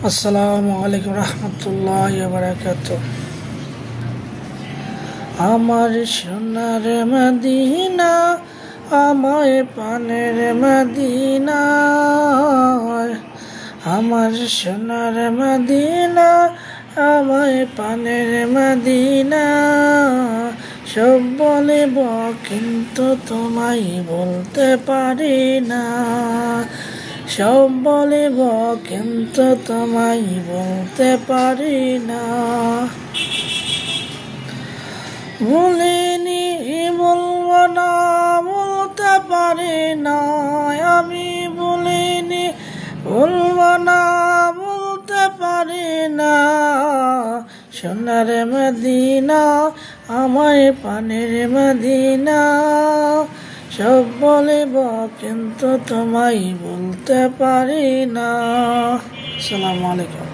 আসসালামু আলাইকুম রহমতুল্লাহ বারাকাতুহু। আমার সোনার মদিনা, আমায় পানের মদিনা, আমার সোনার মদিনা, আমায় পানের মদিনা। সব বলিব কিন্তু তোমায় বলতে পারি না, সব বলিব কিন্তু তোমায় বলতে পারি না। ভুলিনি বলব না, বলতে পারি না, আমি ভুলিনি বলব না, বলতে পারি না। সোনার মদিনা, আমায় পানের মদিনা, সব বলিব কিন্তু তোমায় বলতে পারি না। আসসালামু আলাইকুম।